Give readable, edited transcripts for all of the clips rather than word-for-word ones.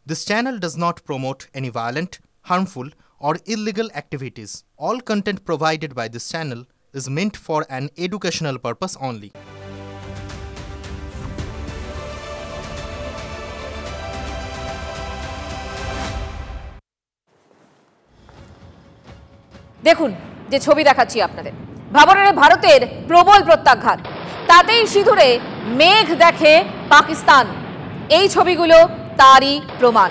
This channel does not promote any violent, harmful, or illegal activities. All content provided by this channel is meant for an educational purpose only. দেখুন যে ছবি দেখাচ্ছি আপনাদের, ভাবনারে ভারতের প্রবল প্রত্যাঘাত, তাতেই সিঁদুরে মেঘ দেখে পাকিস্তান। এই ছবিগুলো তারই প্রমাণ।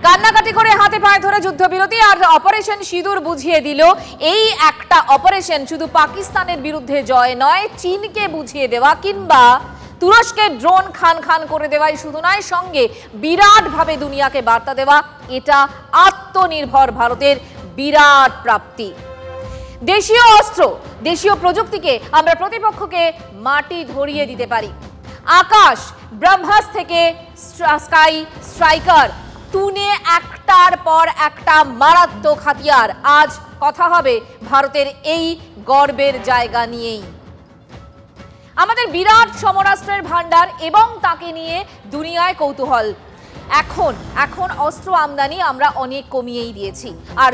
কান্নাকাটি করে হাতে পায়ে ধরে যুদ্ধবিরতি আর অপারেশন সিঁদুর বুঝিয়ে দিল এই একটা অপারেশন শুধু পাকিস্তানের বিরুদ্ধে জয় নয়, চীনকে বুঝিয়ে দেওয়া কিংবা তুরস্কের ড্রোন খান খান করে দেওয়াই শুধু নয়, সঙ্গে বিরাটভাবে দুনিয়াকে বার্তা দেওয়া এটা আত্মনির্ভর ভারতের বিরাট প্রাপ্তি। দেশীয় অস্ত্র, দেশীয় প্রযুক্তিকে আমরা প্রতিপক্ষকে মাটি ধরিয়ে দিতে পারি। আকাশ ব্রহ্মাস থেকে স্কাই স্ট্রাইকার, তুনে একটার পর একটা মারাত্মক হাতিয়ার। আজ কথা হবে ভারতের এই গর্বের জায়গা নিয়েই। আমাদের বিরাট সমরাস্ত্রের ভান্ডার এবং তাকে নিয়ে দুনিয়ায় কৌতূহল। এখন অস্ত্র আমদানি আমরা অনেক কমিয়েই দিয়েছি, আর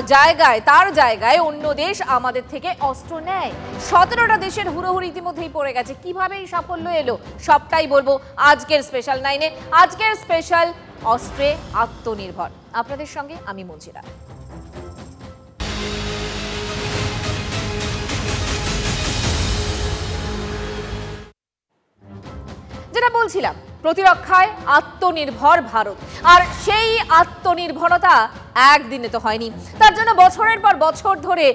তার জায়গায় অন্য দেশ আমাদের থেকে অস্ত্র নেয়। 17টা দেশের হুড়োহুড়ি ইতিমধ্যেই পড়ে গেছে। কিভাবে এই সাফল্য এলো সবটাই বলবো আজকের স্পেশাল 9-এ। আজকের স্পেশাল অস্ত্রে আত্মনির্ভর। আপনাদের সঙ্গে আমি মঞ্জিরা। যেটা বলছিলাম, প্রতিরক্ষায় আত্মনির্ভর ভারত, আর সেই আত্মনির্ভরতা একদিনে তো হয়নি। তার জন্য বছরের পর বছর ধরে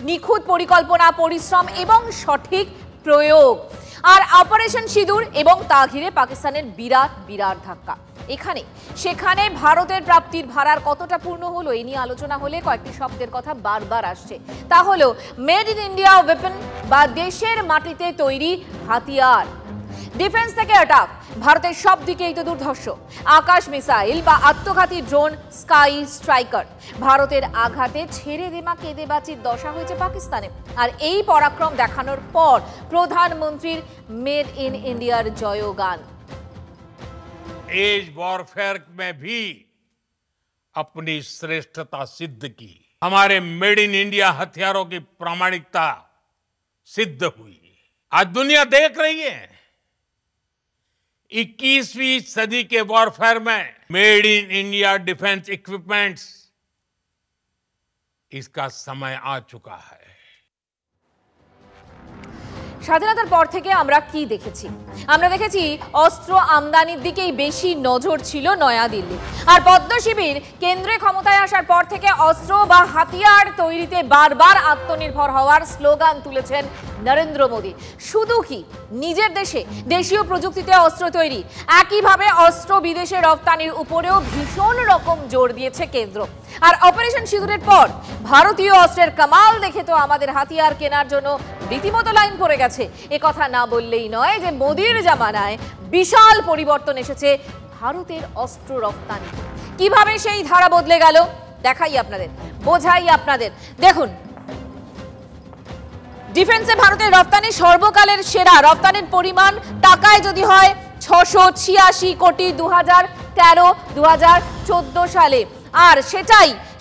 নিখুঁত পরিকল্পনা, পরিশ্রম এবং সঠিক প্রয়োগ। আর অপারেশন সিঁদুর এবং তা ঘিরে পাকিস্তানের বিরাট ধাক্কা। সেখানে ভারতের প্রাপ্তির ভাড়ার কতটা পূর্ণ হলো এই নিয়ে আলোচনা হলে কয়েকটি শব্দের কথা বারবার আসছে। তা হলো মেড ইন ইন্ডিয়া ওয়েপন বা দেশের মাটিতে তৈরি হাতিয়ার। ডিফেন্স থেকে অ্যাটাক, ভারতের সব দিকেই তো দুর্ধর্ষ। আকাশ মিসাইল বা আত্মঘাতী ড্রোন স্কাই স্ট্রাইকার, ভারতের আঘাতে ছেড়ে দেমা কেঁদে বাঁচির দশা হয়েছে পাকিস্তানে। আর এই পরাক্রম দেখানোর পর প্রধানমন্ত্রীর মেড ইন ইন্ডিয়ার জয়গান। एज वॉरफेयर में भी अपनी श्रेष्ठता सिद्ध की। हमारे मेड इन इंडिया हथियारों की प्रामाणिकता सिद्ध हुई। आज दुनिया देख रही है 21वीं सदी के वॉरफेयर में made in India defence equipments, इसका समय आ चुका है। স্বাধীনতার পর থেকে আমরা কি দেখেছি? আমরা দেখেছি অস্ত্র আমদানির দিকেই বেশি নজর ছিল নয়াদিল্লি। আর পদ্ম শিবির কেন্দ্রে ক্ষমতায় আসার পর থেকে অস্ত্র বা হাতিয়ার তৈরিতে বারবার আত্মনির্ভর হওয়ার স্লোগান তুলেছেন নরেন্দ্র মোদী। শুধু কি নিজের দেশে দেশীয় প্রযুক্তিতে অস্ত্র তৈরি, একইভাবে অস্ত্র বিদেশে রপ্তানির উপরেও ভীষণ রকম জোর দিয়েছে কেন্দ্র। আর অপারেশন সিঁদুরের পর ভারতীয় অস্ত্রের কামাল দেখে তো আমাদের হাতিয়ার কেনার জন্য রীতিমতো লাইন পড়ে গেছে। এ কথা না বললেই নয় যে মোদির জামানায় বিশাল পরিবর্তন এসেছে ভারতের অস্ত্র রপ্তানি। কিভাবে সেই ধারা বদলে গেল দেখাই আপনাদের, বোঝাই আপনাদের। দেখুন, ডিফেন্সে ভারতের রপ্তানি সর্বকালের সেরা। রপ্তানির পরিমাণ টাকায় যদি হয় 686 কোটি 2013-2014 সালে, আর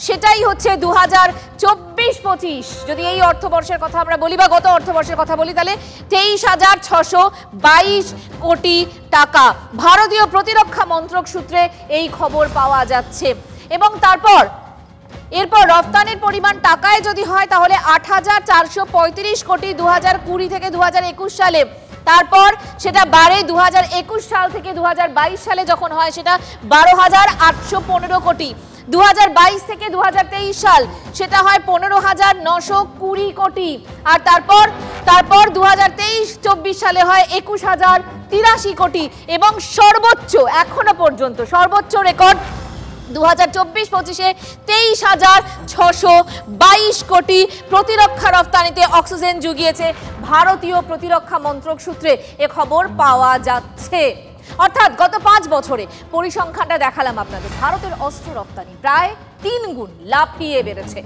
সেটাই হচ্ছে 2024-25। যদি এই অর্থবর্ষের কথা আমরা বলি বা গত অর্থবর্ষের কথা বলি, তাহলে 23,622 কোটি টাকা। ভারতীয় প্রতিরক্ষা মন্ত্রক সূত্রে এই খবর পাওয়া যাচ্ছে। এবং এরপর রপ্তানির পরিমাণ টাকায় যদি হয় তাহলে 8,435 কোটি 2020 থেকে 2021 সালে। তারপর সেটা বাড়ে 2021 সাল থেকে 2022 সালে যখন হয় সেটা 12,815 কোটি। 2022 থেকে 2023 সাল সেটা হয় 15,920 কোটি। আর তারপর 2023-24 সালে হয় 21,083 কোটি। এবং সর্বোচ্চ এখনো পর্যন্ত সর্বোচ্চ রেকর্ড 2024-25-এ 23,622 কোটি প্রতিরক্ষা রপ্তানিতে অক্সিজেন জুগিয়েছে ভারতীয় প্রতিরক্ষা মন্ত্রক সূত্রে এ খবর পাওয়া যাচ্ছে। অর্থাৎ গত 5 বছরে পরিসংখ্যানটা দেখালাম আপনাদের। ভারতের অস্ত্র রপ্তানি প্রায় 3 গুণ লাফিয়ে বেড়েছে।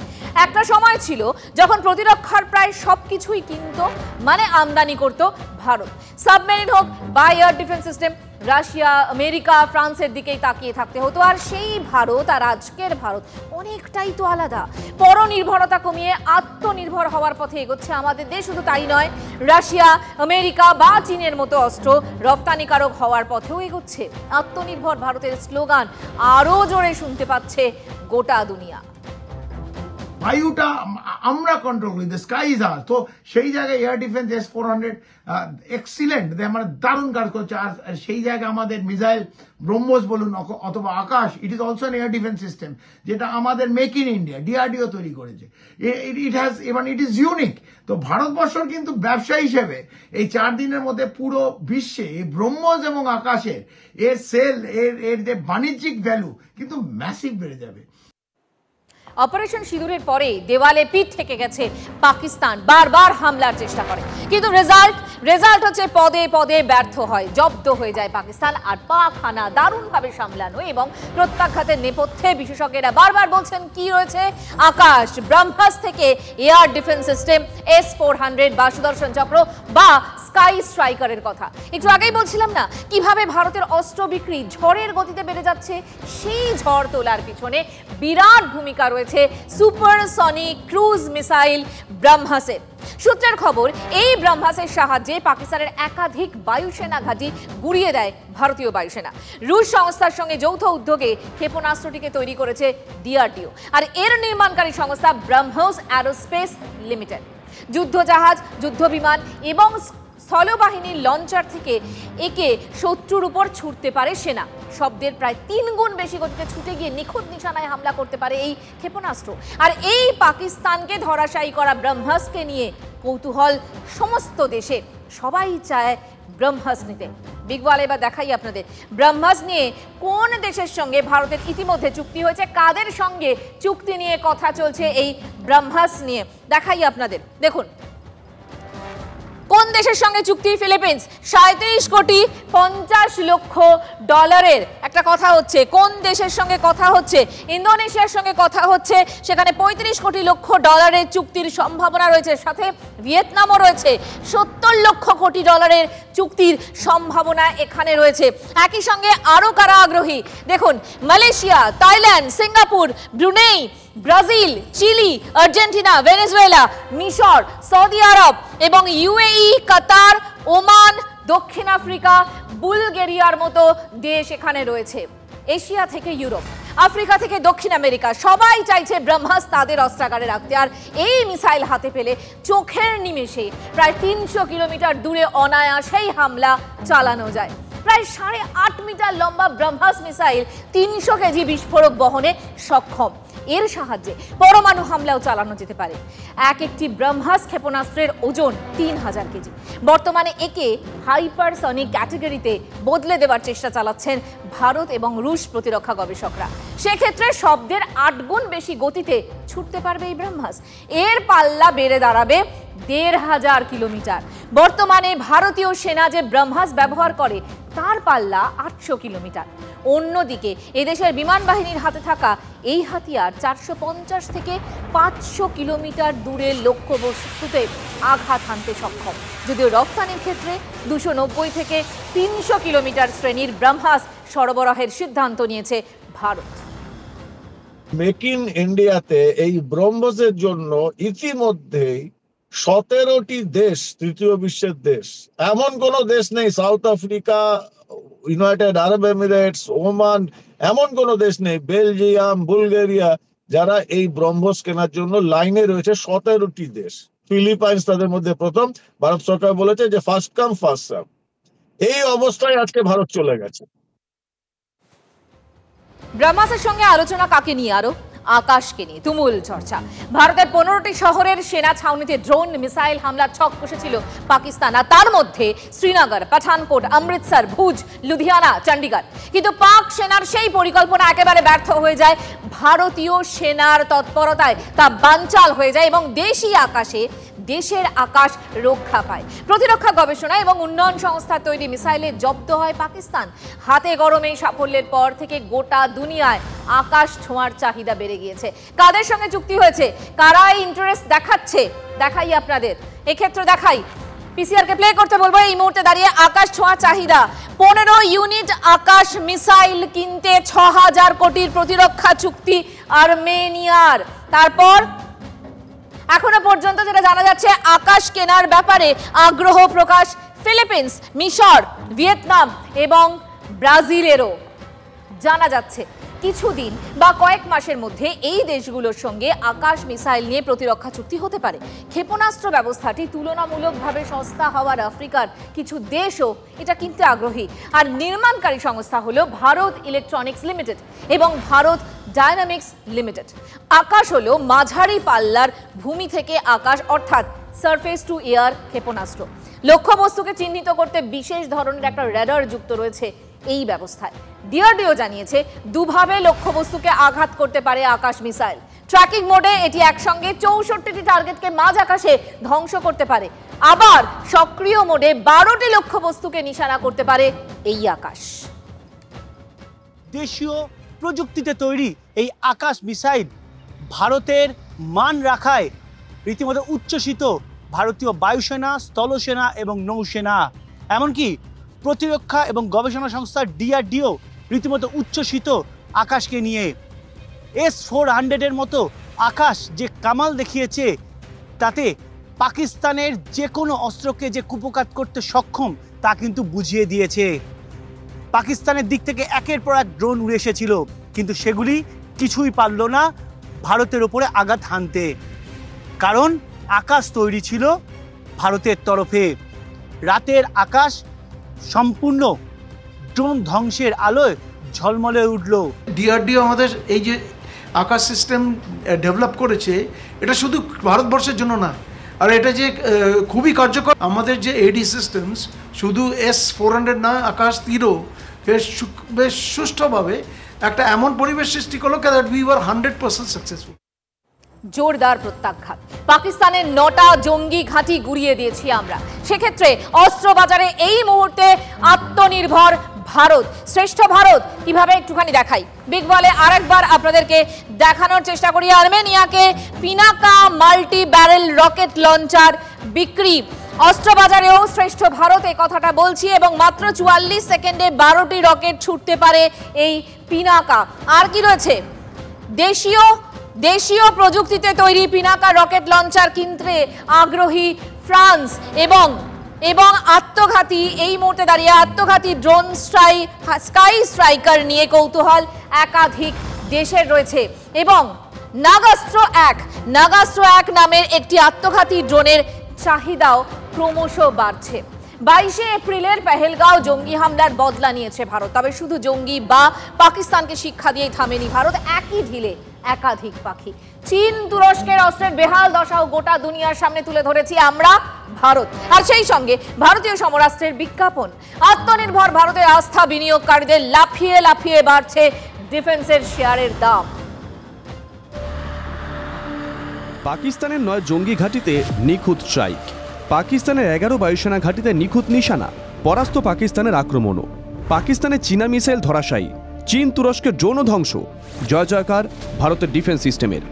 একটা সময় ছিল যখন প্রতিরক্ষার প্রায় সবকিছুই কিনত, মানে আমদানি করত ভারত। সাবমেরিন হোক বা air defence system, Russia, America, ফ্রান্সের দিকেই তাকিয়ে থাকতে হতো। আর সেই ভারত আর আজকের ভারত অনেকটাই তো আলাদা। পরনির্ভরতা কমিয়ে আত্মনির্ভর হওয়ার পথে এগোচ্ছে আমাদের দেশ। শুধু তাই নয়, রাশিয়া, আমেরিকা বা চীনের মতো অস্ত্র রপ্তানিকারক হওয়ার পথেও এগোচ্ছে। আত্মনির্ভর ভারতের স্লোগান আরো জোরে শুনতে পাচ্ছে গোটা দুনিয়া। বায়ুটা আমরা কন্ট্রোল করি, দ্য স্কাই ইজ আওয়ার্স। তো সেই জায়গায় এয়ার ডিফেন্স S-400 এক্সিলেন্ট, মানে দারুণ কাজ করছে। আর সেই জায়গায় আমাদের মিসাইল ব্রহ্মোস বলুন অথবা Akash, it is also air defence system, যেটা আমাদের মেক ইন ইন্ডিয়া DRDO তৈরি করেছে। ইট হ্যাজ, এবং ইট ইজ ইউনিক। তো ভারতবর্ষর কিন্তু ব্যবসা হিসেবে এই 4 দিনের মধ্যে পুরো বিশ্বে এই ব্রহ্মোস এবং আকাশের এর সেল, এর যে বাণিজ্যিক ভ্যালু কিন্তু ম্যাসিভ বেড়ে যাবে। অপারেশন সিঁদুরের পরে দেওয়ালে পিঠ থেকে গেছে পাকিস্তান, বারবার হামলার চেষ্টা করে, কিন্তু রেজাল্ট হচ্ছে পদে পদে ব্যর্থ হয়, জব্দ হয়ে যায় পাকিস্তান। আর পাক হানা দারুণভাবে সামলানো এবং প্রত্যাঘাতের নেপথ্যে বিশেষজ্ঞরা বারবার বলছেন কি রয়েছে আকাশ, ব্রহ্মাস থেকে এয়ার ডিফেন্স সিস্টেম S-400 বা সুদর্শন চক্র বা স্কাই স্ট্রাইকারের কথা। একটু আগেই বলছিলাম না কিভাবে ভারতের অস্ত্র বিক্রি ঝড়ের গতিতে বেড়ে যাচ্ছে। সেই ঝড় তোলার পিছনে বিরাট ভূমিকা রয়েছে সুপারসনিক ক্রুজ মিসাইল ব্রহ্মাসের। সূত্রের খবর, এই ব্রহ্মাসের সাহায্যে পাকিস্তানের একাধিক বায়ুসেনা ঘাঁটি গুড়িয়ে দেয় ভারতীয় বায়ুসেনা। রুশ সংস্থার সঙ্গে যৌথ উদ্যোগে ক্ষেপণাস্ত্রটিকে তৈরি করেছে DRDO, আর এর নির্মাণকারী সংস্থা ব্রহ্মোস অ্যারোস্পেস লিমিটেড। যুদ্ধজাহাজ, যুদ্ধবিমান এবং স্থলবাহিনীর লঞ্চার থেকে একে শত্রুর উপর ছুটতে পারে সেনা। শব্দের প্রায় 3 গুণ বেশি গতিতে ছুটে গিয়ে নিখুঁত নিশানায় হামলা করতে পারে এই ক্ষেপণাস্ত্র। আর এই পাকিস্তানকে ধরাশায়ী করা ব্রহ্মাসকে নিয়ে কৌতূহল সমস্ত দেশে। সবাই চায় ব্রহ্মাস নিতে। বিগ ওয়াল এবার দেখাই আপনাদের ব্রহ্মাস নিয়ে কোন দেশের সঙ্গে ভারতের ইতিমধ্যে চুক্তি হয়েছে, কাদের সঙ্গে চুক্তি নিয়ে কথা চলছে এই ব্রহ্মাস নিয়ে দেখাই আপনাদের। দেখুন কোন দেশের সঙ্গে চুক্তি। ফিলিপিন্স 37 কোটি 50 লক্ষ ডলারের একটা কথা হচ্ছে। কোন দেশের সঙ্গে কথা হচ্ছে? ইন্দোনেশিয়ার সঙ্গে কথা হচ্ছে, সেখানে 35 কোটি লক্ষ ডলারের চুক্তির সম্ভাবনা রয়েছে। সাথে ভিয়েতনামও রয়েছে, 70 লক্ষ কোটি ডলারের চুক্তির সম্ভাবনা এখানে রয়েছে। একই সঙ্গে আরও কারা আগ্রহী দেখুন, Malaysia, Thailand, Singapore, Brunei, Brazil, Chile, Argentina, Venezuela, মিশর, সৌদি আরব এবং UAE, কাতার, ওমান, দক্ষিণ আফ্রিকা, বুলগেরিয়ার মতো দেশ এখানে রয়েছে। এশিয়া থেকে ইউরোপ, আফ্রিকা থেকে দক্ষিণ আমেরিকা সবাই চাইছে ব্রহ্মাস তাদের অস্ত্রাগারে রাখতে। আর এই মিসাইল হাতে পেলে চোখের নিমেষে প্রায় 300 কিলোমিটার দূরে অনায়াসেই হামলা চালানো যায়। প্রায় 8.5 মিটার লম্বা ব্রহ্মাস মিসাইল 300 কেজি বিস্ফোরক বহনে সক্ষম। এর সাহায্যে পরমাণু হামলাও চালানো যেতে পারে। একটি ব্রহ্মাস ক্ষেপণাস্ত্রের ওজন 3000 কেজি। বর্তমানে একে হাইপারসনিক ক্যাটাগরিতে বদলে দেওয়ার চেষ্টা চালাচ্ছেন ভারত এবং রুশ প্রতিরক্ষা গবেষকরা। সেক্ষেত্রে শব্দের 8 গুণ বেশি গতিতে ছুটতে পারবে এই ব্রহ্মাস। এর পাল্লা বেড়ে দাঁড়াবে 1500 কিলোমিটার। বর্তমানে ভারতীয় সেনা যে ব্রহ্মাস ব্যবহার করে তার পাল্লা 800 কিলোমিটার। অন্যদিকে এদেশের বিমান বাহিনীর হাতে থাকা এই হাতিয়ার 450 থেকে 500 কিলোমিটার দূরে লক্ষ্যবস্তুতে আঘাত হানতে সক্ষম। যদিও রপ্তানির ক্ষেত্রে 290 থেকে 300 কিলোমিটার শ্রেণীর ব্রহ্মাস সরবরাহের সিদ্ধান্ত নিয়েছে ভারত। মেক ইন ইন্ডিয়াতে এই ব্রহ্মসের জন্য ইতিমধ্যেই 17টি দেশ, তৃতীয় বিশ্বের দেশ, এমন কোন দেশ নেই, সাউথ আফ্রিকা, ইউনাইটেড আরব এমিরেটস, ওমান, এমন কোন দেশ নেই, বেলজিয়াম, বুলগেরিয়া, যারা এই ব্রহ্মস কেনার জন্য লাইনে রয়েছে। 17টি দেশ, ফিলিপাইন্স তাদের মধ্যে প্রথম। ভারত সরকার বলেছে যে ফার্স্ট কাম ফার্স্ট সার্ভ। এই অবস্থায় আজকে ভারত চলে গেছে। ব্রহ্মাসের সঙ্গে আলোচনা কাকে নিয়ে? আরো আকাশকে নিয়ে তুমুল চর্চা। ভারতের 15টি শহরের সেনা ছাউনিতে ড্রোন মিসাইল হামলার ছক কষেছিল পাকিস্তান, আর তার মধ্যে শ্রীনগর, পাঠানকোট, অমৃতসর, ভুজ, লুধিয়ানা, চণ্ডীগড়। কিন্তু পাক সেনার সেই পরিকল্পনা একেবারে ব্যর্থ হয়ে যায়। ভারতীয় সেনার তৎপরতায় তা বানচাল হয়ে যায় এবং দেশের আকাশ রক্ষা পায়। প্রতিরক্ষা গবেষণা এবং উন্নয়ন সংস্থার তৈরি মিসাইলে জব্দ হয় পাকিস্তান। হাতে গরম এই সাফল্যের পর থেকে গোটা দুনিয়ায় আকাশ ছোঁয়ার চাহিদা বেড়ে গিয়েছে। কাদের সঙ্গে চুক্তি হয়েছে, কারা ইন্টারেস্ট দেখাচ্ছে, দেখাই আপনাদের। এক্ষেত্রে দেখাই, পিসিআর কে প্লে করতে বলবো। এই মুহূর্তে দাঁড়িয়ে আকাশ ছোঁয়া চাহিদা 15 ইউনিট আকাশ মিসাইল কিনতে 6000 কোটির প্রতিরক্ষা চুক্তি আর্মেনিয়ার। তারপর এখনো পর্যন্ত যেটা জানা যাচ্ছে, আকাশ কেনার ব্যাপারে আগ্রহ প্রকাশ ফিলিপিন্স, মিশর, ভিয়েতনাম এবং ব্রাজিলেরও জানা যাচ্ছে। কিছুদিন বা কয়েক মাসের মধ্যে এই দেশগুলোর সঙ্গে আকাশ মিসাইল নিয়ে প্রতিরক্ষা চুক্তি হতে পারে। ক্ষেপণাস্ত্র ব্যবস্থাটি তুলনামূলকভাবে সস্তা হওয়ার আফ্রিকার কিছু দেশও এটা কিনতে আগ্রহী। আর নির্মাণকারী সংস্থা হলো ভারত ইলেকট্রনিক্স লিমিটেড এবং ভারত ডায়নামিক্স লিমিটেড। আকাশ হলো মাঝারি পাল্লার ভূমি থেকে আকাশ অর্থাৎ সারফেস টু এয়ার ক্ষেপণাস্ত্র। লক্ষ্যবস্তুকে চিহ্নিত করতে বিশেষ ধরনের একটা রেডার যুক্ত রয়েছে এই ব্যবস্থায়। ডিআরডিও জানিয়েছে দুভাবে লক্ষ্যবস্তুকে আঘাত করতে পারে আকাশ মিসাইল। ট্র্যাকিং মোডে এটি একসঙ্গে 64টি টার্গেটকে মাঝ আকাশে ধ্বংস করতে পারে, আবার সক্রিয় মোডে 12টি লক্ষ্যবস্তুকে নিশানা করতে পারে এই আকাশ। দেশীয় প্রযুক্তিতে তৈরি এই আকাশ মিসাইল ভারতের মান রাখায় রীতিমতো উচ্ছ্বসিত ভারতীয় বায়ুসেনা, স্থলসেনা এবং নৌসেনা। এমনকি প্রতিরক্ষা এবং গবেষণা সংস্থা ডিআরডিও রীতিমতো উচ্ছ্বসিত আকাশকে নিয়ে। S-400 মতো আকাশ যে কামাল দেখিয়েছে, তাতে পাকিস্তানের যে কোনো অস্ত্রকে যে কুপঘাত করতে সক্ষম তা কিন্তু বুঝিয়ে দিয়েছে। পাকিস্তানের দিক থেকে একের পর এক ড্রোন উড়ে এসেছিল, কিন্তু সেগুলি কিছুই পারল না ভারতের ওপরে আঘাত হানতে, কারণ আকাশ তৈরি ছিল ভারতের তরফে। রাতের আকাশ সম্পূর্ণ ড্রোন ধ্বংসের আলোয় ঝলমলে উঠল। ডিআরডিও আমাদের এই যে আকাশ সিস্টেম ডেভেলপ করেছে, এটা শুধু ভারতবর্ষের জন্য না, আর এটা যে খুবই কার্যকর। আমাদের যে এডি সিস্টেমস শুধু S-400 না, আকাশ তীরও বেশ সুষ্ঠুভাবে একটা এমন পরিবেশ সৃষ্টি করলো দ্যাট উই ওয়ার 100% সাকসেসফুল। জোরদার প্রত্যাঘাত। পাকিস্তানের 9টা জঙ্গি ঘাঁটি গুড়িয়ে দিয়েছি আমরা। সেক্ষেত্রে অস্ত্র বাজারে এই মুহূর্তে আত্মনির্ভর ভারত, শ্রেষ্ঠ ভারত কিভাবে একটুখানি দেখাই। বিগ বলে আরেকবার আপনাদেরকে দেখানোর চেষ্টা করি। আর্মেনিয়াকে Pinaka multi barrel rocket launcher বিক্রি। অস্ত্র বাজারেও শ্রেষ্ঠ ভারত, এই কথাটা বলছি, এবং মাত্র 44 সেকেন্ডে 12টি রকেট ছুটতে পারে এই পিনাকা। আর কি রয়েছে, দেশীয় প্রযুক্তিতে তৈরি পিনাকা রকেট লঞ্চার কিনতে আগ্রহী ফ্রান্স এবং আত্মঘাতী, এই মুহূর্তে দাঁড়িয়ে আত্মঘাতী ড্রোন স্কাই স্ট্রাইকার নিয়ে কৌতূহল একাধিক দেশের রয়েছে। এবং নাগাস্ত্র 1 নামের একটি আত্মঘাতী ড্রোনের চাহিদাও ক্রমশ বাড়ছে। 22 এপ্রিলের পেহেলগাঁও জঙ্গি হামলার বদলা নিয়েছে ভারত। তবে শুধু জঙ্গি বা পাকিস্তানকে শিক্ষা দিয়ে থামেনি ভারত, একই ঢিলে একাধিক পাখি। চীন, তুরস্কের অস্ত্রের বেহাল দশাও গোটা দুনিয়ার সামনে তুলে ধরেছি আমরা ভারত। আর সেই সঙ্গে ভারতীয় সমরাস্ত্রের বিজ্ঞাপন। আত্মনির্ভর ভারতের আস্থা বিনিয়োগকারীদের লাফিয়ে লাফিয়ে বাড়ছে ডিফেন্সের শেয়ারের দাম। পাকিস্তানের 9 জঙ্গি ঘাঁটিতে নিখুঁত স্ট্রাইক। পাকিস্তানের 11 বায়ুসেনা ঘাঁটিতে নিখুঁত নিশানা। পরাস্ত পাকিস্তানের আক্রমণও। পাকিস্তানের চীনা মিসাইল ধরাশায়ী। চীন তুরস্কের ড্রোনও ধ্বংস। জয় জয়কার ভারতের ডিফেন্স সিস্টেমের।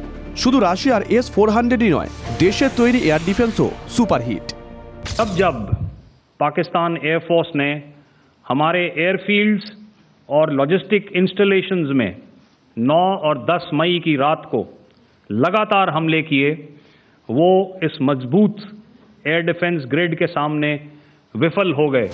শুধু রাশিয়ার S-400ই নয়, দেশের তৈরি এয়ার ডিফেন্সও সুপারহিট। जब पाकिस्तान एयरफोर्स ने हमारे एयरफील्ड्स और लॉजिस्टिक इंस्टॉलेशंस में 9 और 10 मई की रात को लगातार हमले किए, वो इस मजबूत एयर डिफेंस ग्रिड के सामने विफल हो गए।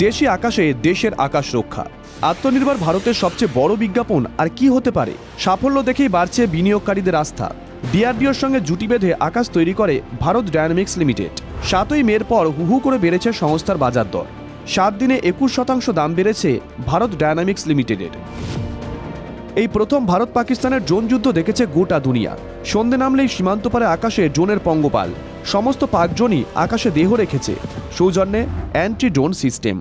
দেশি আকাশে দেশের আকাশ রক্ষা। আত্মনির্ভর ভারতের সবচেয়ে বড় বিজ্ঞাপন আর কি হতে পারে? সাফল্য দেখেই বাড়ছে বিনিয়োগকারীদের আস্থা। ডিআরডিওর সঙ্গে জুটি বেঁধে আকাশ তৈরি করে ভারত ডায়নামিক্স লিমিটেড। 7ই মের পর হু করে বেড়েছে সংস্থার বাজার দর। 7 দিনে 21% দাম বেড়েছে ভারত ডায়নামিক্স লিমিটেডের। এই প্রথম ভারত পাকিস্তানের ড্রোন যুদ্ধ দেখেছে গোটা দুনিয়া। সন্ধে নামলেই সীমান্ত পারে আকাশে ড্রোনের পঙ্গপাল। সমস্ত পাক ড্রোনই আকাশে দেহ রেখেছে, সৌজন্যে অ্যান্টি ড্রোন সিস্টেম।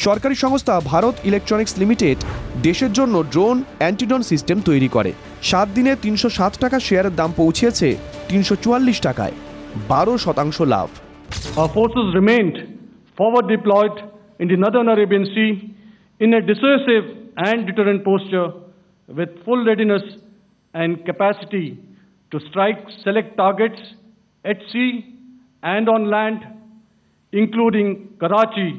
সরকারি সংস্থা ভারত ইলেকট্রনিক্স লিমিটেড দেশের জন্য ড্রোন অ্যান্টি ড্রোন সিস্টেম তৈরি করে। 7 দিনে 307 টাকা শেয়ারের দাম পৌঁছেছে 344 টাকায়, 12% লাভ। Our forces remained forward deployed in the northern Arabian Sea in a dissuasive and deterrent posture with full readiness and capacity to strike select targets at sea and on land, including Karachi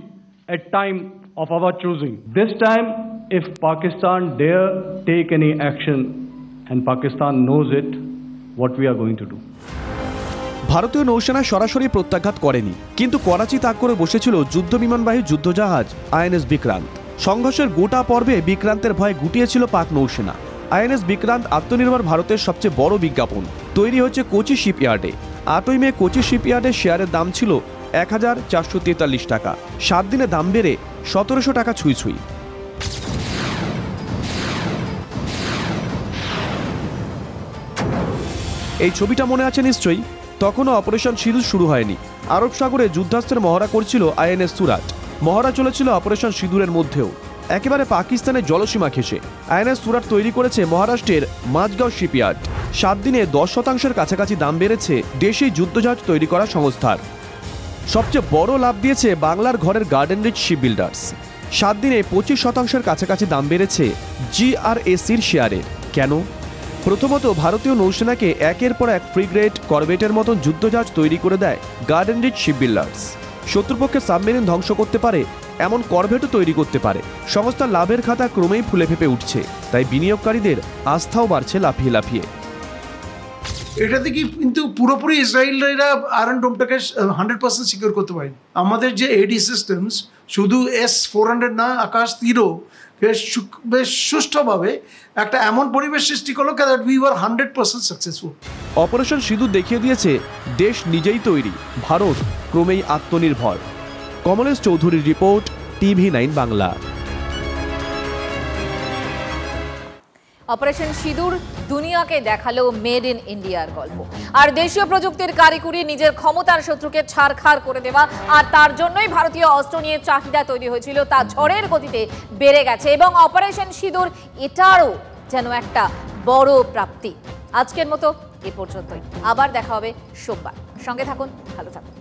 at time of our choosing. This time, if Pakistan dare take any action, and Pakistan knows it, what we are going to do. ভারতীয় নৌসেনা সরাসরি প্রত্যাঘাত করেনি, কিন্তু করাচি তাক করে বসেছিল যুদ্ধ বিমানবাহী যুদ্ধজাহাজ আইএনএস বিক্রান্ত। সংঘর্ষের গোটা পর্বে বিক্রান্তের ভয়ে গুটিয়েছিল পাক নৌসেনা। আইএনএস বিক্রান্ত আত্মনির্ভর ভারতের সবচেয়ে বড় বিজ্ঞাপন। তৈরি হচ্ছে কোচি শিপইয়ার্ডে। 8ই মে কোচি শিপইয়ার্ডের শেয়ারের দাম ছিল 1443 টাকা। 7 দিনে দাম বেড়ে 1700 টাকা ছুঁই ছুঁই। এই ছবিটা মনে আছে নিশ্চয়ই। তখনও অপারেশন সিঁদুর শুরু হয়নি। আরব সাগরে যুদ্ধাস্ত্রের মহড়া করছিল আইএনএস সুরাট। মহড়া চলেছিল অপারেশন সিঁদুরের মধ্যেও, একেবারে পাকিস্তানের জলসীমা ঘেঁষে। আইএনএস সুরাট তৈরি করেছে মহারাষ্ট্রের মাঝগাঁও শিপইয়ার্ড। 7 দিনে 10% কাছাকাছি দাম বেড়েছে দেশি যুদ্ধজাহাজ তৈরি করা সংস্থার। সবচেয়ে বড় লাভ দিয়েছে বাংলার ঘরের গার্ডেন রিচ শিপ বিল্ডার্স। 7 দিনে 25% কাছাকাছি দাম বেড়েছে জিআরএসির শেয়ারে। কেন? প্রথমত, ভারতীয় নৌসেনাকে একের পর এক ফ্রিগেট, করভেটের মতন যুদ্ধজাহাজ তৈরি করে দেয় গার্ডেন রিচ শিপ বিল্ডার্স। শত্রুপক্ষের সাবমেরিন ধ্বংস করতে পারে, এমন করভেটও তৈরি করতে পারে। সংস্থার লাভের খাতা ক্রমেই ফুলে ফেঁপে উঠছে, তাই বিনিয়োগকারীদের আস্থাও বাড়ছে লাফিয়ে লাফিয়ে। এটাতে কি কিন্তু পুরোপুরি ইসরায়েলরা আয়রন ডোমটাকে 100% সিকিউর করতে পারে। আমাদের যে এডি সিস্টেমস শুধু S-400 না, আকাশ তীরও বেশ সুষ্ঠুভাবে একটা এমন পরিবেশ সৃষ্টি করলো that we were 100% successful. Operation সিঁদুর দেখিয়ে দিয়েছে দেশ নিজেই তৈরি, ভারত ক্রমেই আত্মনির্ভর। কমলেশ চৌধুরীর রিপোর্ট, TV9 বাংলা। অপারেশন সিঁদুর দুনিয়াকে দেখালো মেড ইন ইন্ডিয়ার গল্প। আর দেশীয় প্রযুক্তির কারিগরি নিজের ক্ষমতার শত্রুকে ছারখার করে দেওয়া, আর তার জন্যই ভারতীয় অস্ত্র নিয়ে চাহিদা তৈরি হয়েছিল, তা ঝড়ের গতিতে বেড়ে গেছে। এবং অপারেশন সিঁদুর এটারও যেন একটা বড় প্রাপ্তি। আজকের মতো এ পর্যন্তই। আবার দেখা হবে সোমবার। সঙ্গে থাকুন, ভালো থাকুন।